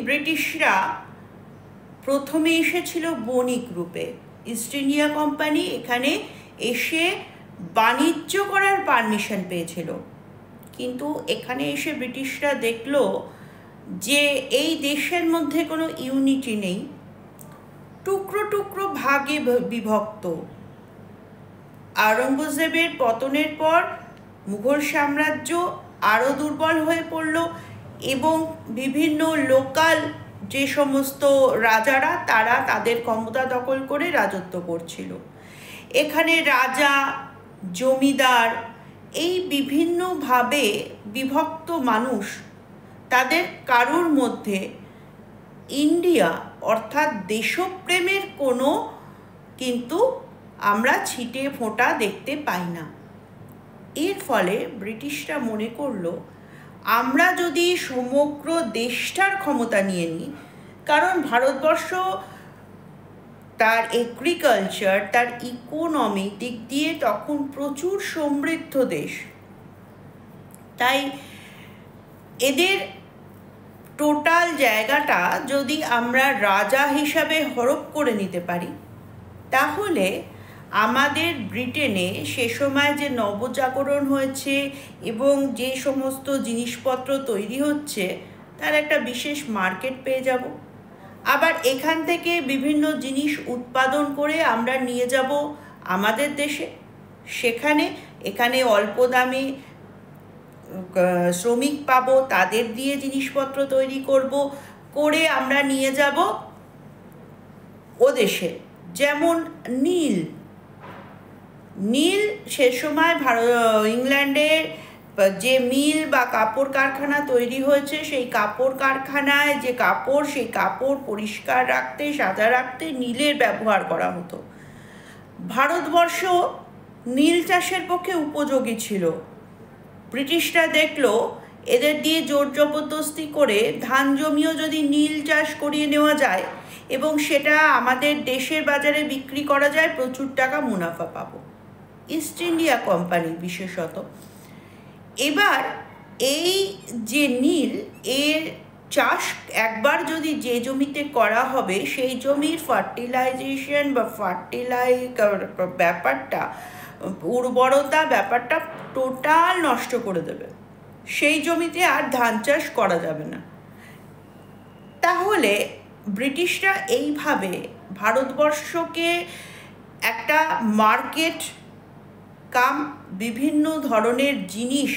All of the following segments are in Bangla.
ব্রিটিশরা প্রথমে এসেছিল বণিক রূপে। ইস্ট ইন্ডিয়া কোম্পানি এখানে এসে বাণিজ্য করার পারমিশন পেয়েছিল, কিন্তু এখানে এসে ব্রিটিশরা দেখলো যে এই দেশের মধ্যে কোনো ইউনিটি নেই, টুকরো টুকরো ভাগে বিভক্ত। আওরঙ্গজেবের পতনের পর মুঘল সাম্রাজ্য আরও দুর্বল হয়ে পড়ল এবং বিভিন্ন লোকাল যে সমস্ত রাজারা তারা তাদের ক্ষমতা দখল করে রাজত্ব করছিল। এখানে রাজা, জমিদার, এই বিভিন্নভাবে বিভক্ত মানুষ, তাদের কারোর মধ্যে ইন্ডিয়া অর্থাৎ দেশপ্রেমের কোনো কিন্তু আমরা ছিটে ফোঁটা দেখতে পাই না। এর ফলে ব্রিটিশরা মনে করলো আমরা যদি সমগ্র দেশটার ক্ষমতা নিয়ে নিই, কারণ ভারতবর্ষ তার এগ্রিকালচার, তার ইকোনমি দিক দিয়ে তখন প্রচুর সমৃদ্ধ দেশ, তাই এদের টোটাল জায়গাটা যদি আমরা রাজা হিসাবে হড়প করে নিতে পারি, তাহলে আমাদের ব্রিটেনে সে সময় যে নবজাগরণ হয়েছে এবং যে সমস্ত জিনিসপত্র তৈরি হচ্ছে তার একটা বিশেষ মার্কেট পেয়ে যাব। আবার এখান থেকে বিভিন্ন জিনিস উৎপাদন করে আমরা নিয়ে যাব আমাদের দেশে, এখানে অল্প দামে শ্রমিক পাবো, তাদের দিয়ে জিনিসপত্র তৈরি করে আমরা নিয়ে যাব ও দেশে। যেমন নীল সে সময় ইংল্যান্ডে যে মিল বা কাপড় কারখানা তৈরি হয়েছে, সেই কাপড় কারখানায় যে কাপড়, সেই কাপড় পরিষ্কার রাখতে, সাদা রাখতে নীলের ব্যবহার করা হতো। ভারতবর্ষ নীল চাষের পক্ষে উপযোগী ছিল। ব্রিটিশরা দেখলো এদের দিয়ে জোর জবরদস্তি করে ধান জমিও যদি নীল চাষ করিয়ে নেওয়া যায় এবং সেটা আমাদের দেশের বাজারে বিক্রি করা যায়, প্রচুর টাকা মুনাফা পাবো। ইস্ট ইন্ডিয়া কোম্পানি বিশেষত এবার এই যে নীল এর চাষ একবার যদি যে জমিতে করা হবে, সেই জমির ফার্টিলাইজেশন বা ব্যাপারটা, উর্বরতা ব্যাপারটা টোটাল নষ্ট করে দেবে। সেই জমিতে আর ধান চাষ করা যাবে না। তাহলে ব্রিটিশরা এইভাবে ভারতবর্ষকে একটা মার্কেট কাম বিভিন্ন ধরনের জিনিস,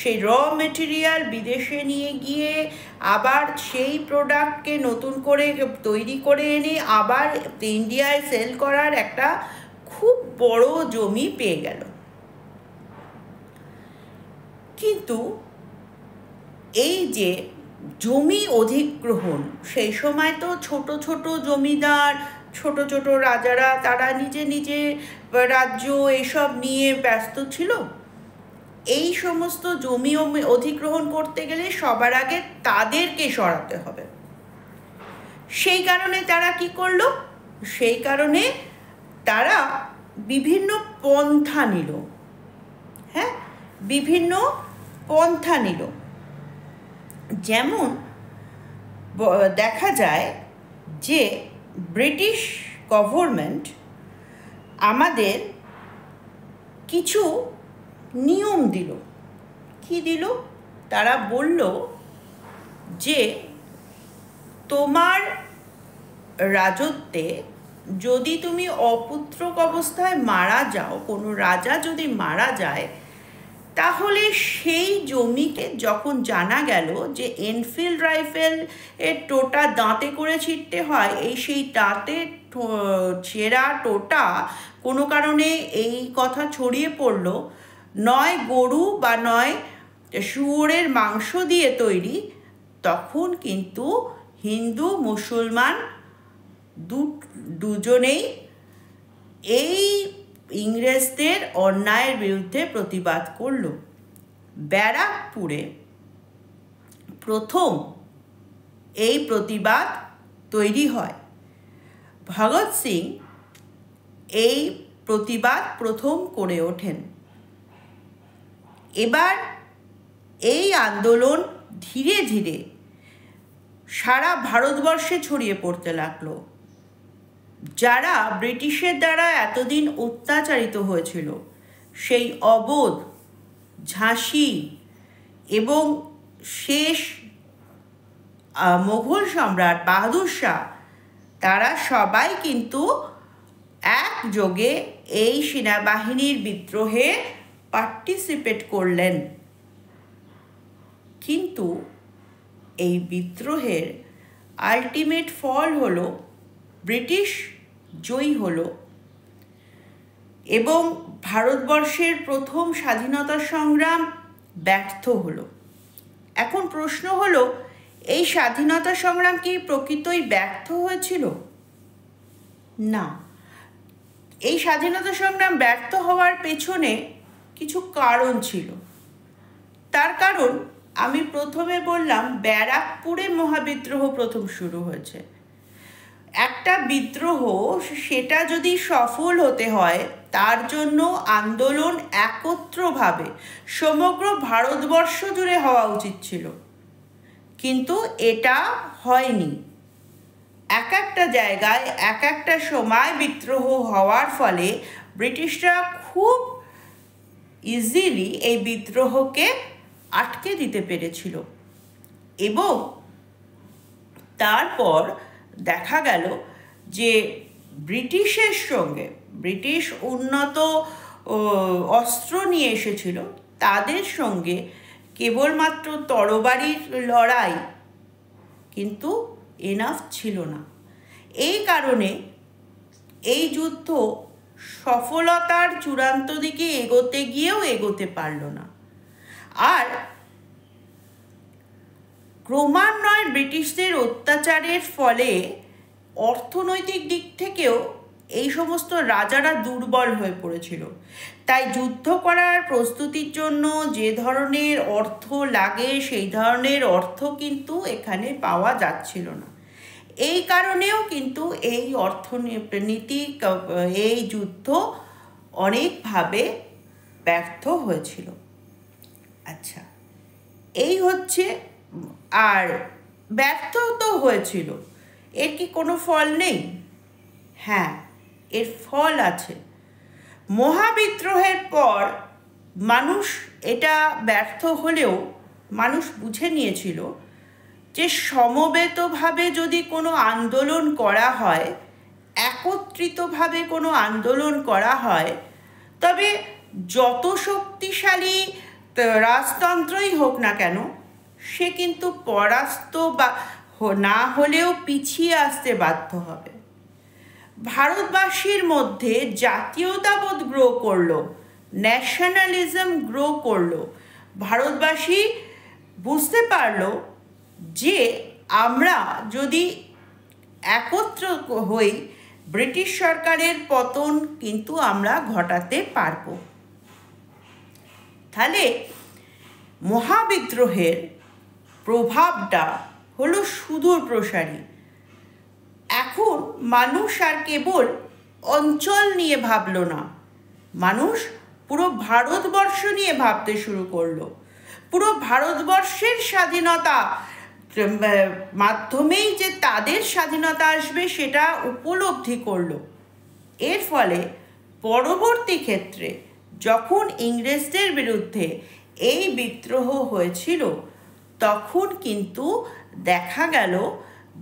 সেই র মেটেরিয়াল বিদেশে নিয়ে গিয়ে আবার সেই প্রোডাক্টকে নতুন করে তৈরি করে এনে আবার ইন্ডিয়ায় সেল করার একটা খুব বড় জমি পেয়ে গেল। কিন্তু এই যে জমি অধিগ্রহণ, সেই সময় তো ছোট ছোট জমিদার, ছোট ছোট রাজারা তারা নিজে নিজে রাজ্য এসব নিয়ে ব্যস্ত ছিল। এই সমস্ত জমি অধিগ্রহণ করতে গেলে সবার আগে তাদেরকে সরাতে হবে। সেই কারণে তারা কি করলো? সেই কারণে তারা বিভিন্ন পন্থা নিল। যেমন দেখা যায় যে ব্রিটিশ গভর্নমেন্ট আমাদের কিছু নিয়ম দিল। কি দিল? তারা বলল যে তোমার রাজত্বে যদি তুমি অপুত্রক অবস্থায় মারা যাও, কোনো রাজা যদি মারা যায়, তাহলে সেই জমিকে যখন জানা গেল যে এনফিল্ড রাইফেল এর টোটা দাঁতে করে ছিঁড়তে হয়, সেই দাঁতে ছেঁড়া টোটা কোনো কারণে এই কথা ছড়িয়ে পড়ল, নয় গরু বা নয় শুয়োরের মাংস দিয়ে তৈরি, তখন কিন্তু হিন্দু মুসলমান দুজনেই এই ইংরেজদের অন্যায়ের বিরুদ্ধে প্রতিবাদ করল। ব্যারাকপুরে প্রথম এই প্রতিবাদ তৈরি হয়। ভগৎ সিং এই প্রতিবাদ প্রথম করে ওঠেন। এবার এই আন্দোলন ধীরে ধীরে সারা ভারতবর্ষে ছড়িয়ে পড়তে লাগলো। যারা ব্রিটিশের দ্বারা এতদিন অত্যাচারিত হয়েছিল, সেই অবোধ, ঝাঁসি এবং শেষ মোগল সম্রাট বাহাদুর শাহ, তারা সবাই কিন্তু একযোগে এই সেনাবাহিনীর বিদ্রোহে পার্টিসিপেট করলেন। কিন্তু এই বিদ্রোহের আলটিমেট ফল হলো ব্রিটিশ জয়ী হলো এবং ভারতবর্ষের প্রথম স্বাধীনতা সংগ্রাম ব্যর্থ হলো। এখন প্রশ্ন হলো, এই স্বাধীনতা সংগ্রাম কি প্রকৃতই ব্যর্থ হয়েছিল? না, এই স্বাধীনতা সংগ্রাম ব্যর্থ হওয়ার পেছনে কিছু কারণ ছিল। তার কারণ আমি প্রথমে বললাম, ব্যারাকপুরে মহাবিদ্রোহ প্রথম শুরু হয়েছে। একটা বিদ্রোহ, সেটা যদি সফল হতে হয়, তার জন্য আন্দোলন একত্রভাবে সমগ্র ভারতবর্ষ জুড়ে হওয়া উচিত ছিল, কিন্তু এটা হয়নি। এক একটা জায়গায় এক একটা সময় বিদ্রোহ হওয়ার ফলে ব্রিটিশরা খুব ইজিলি এই বিদ্রোহকে আটকে দিতে পেরেছিল এবং তারপর দেখা গেল যে ব্রিটিশের সঙ্গে, ব্রিটিশ উন্নত অস্ত্র নিয়ে এসেছিল, তাদের সঙ্গে কেবলমাত্র তরবারির লড়াই কিন্তু এনাফ ছিল না। এই কারণে এই যুদ্ধ সফলতার চূড়ান্ত দিকে এগোতে গিয়েও এগোতে পারল না। আর ক্রমান্বয়ে ব্রিটিশদের অত্যাচারের ফলে অর্থনৈতিক দিক থেকেও এই সমস্ত রাজারা দুর্বল হয়ে পড়েছিল। তাই যুদ্ধ করার প্রস্তুতির জন্য যে ধরনের অর্থ লাগে, সেই ধরনের অর্থ কিন্তু এখানে পাওয়া যাচ্ছিল না। এই কারণেও কিন্তু এই অর্থনীতি, এই যুদ্ধ অনেকভাবে ব্যর্থ হয়েছিল। আচ্ছা, এই হচ্ছে। আর ব্যর্থ তো হয়েছিল, এর কি কোনো ফল নেই? হ্যাঁ, এর ফল আছে। মহাবিদ্রোহের পর মানুষ, এটা ব্যর্থ হলেও মানুষ বুঝে নিয়েছিল যে সমবেতভাবে যদি কোনো আন্দোলন করা হয়, একত্রিতভাবে কোনো আন্দোলন করা হয়, তবে যত শক্তিশালী রাজতন্ত্রই হোক না কেন, সে কিন্তু পরাস্ত বা না হলেও পিছিয়ে আসতে বাধ্য হবে। ভারতবাসীর মধ্যে জাতীয়তাবোধ গ্রো করলো, ন্যাশনালিজম গ্রো করলো। ভারতবাসী বুঝতে পারলো যে আমরা যদি একত্র হই, ব্রিটিশ সরকারের পতন কিন্তু আমরা ঘটাতে পারবো। তাহলে মহাবিদ্রোহের প্রভাবটা হলো সুদূর প্রসারী। এখন মানুষ আর কেবল অঞ্চল নিয়ে ভাবলো না, মানুষ পুরো ভারতবর্ষ নিয়ে ভাবতে শুরু করলো। পুরো ভারতবর্ষের স্বাধীনতা মাধ্যমেই যে তাদের স্বাধীনতা আসবে, সেটা উপলব্ধি করলো। এর ফলে পরবর্তী ক্ষেত্রে যখন ইংরেজদের বিরুদ্ধে এই বিদ্রোহ হয়েছিল, তখন কিন্তু দেখা গেল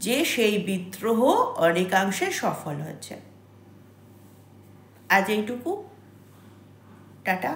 যে সেই বিদ্রোহ অনেকাংশে সফল হয়েছে। আজ এইটুকু, টাটা।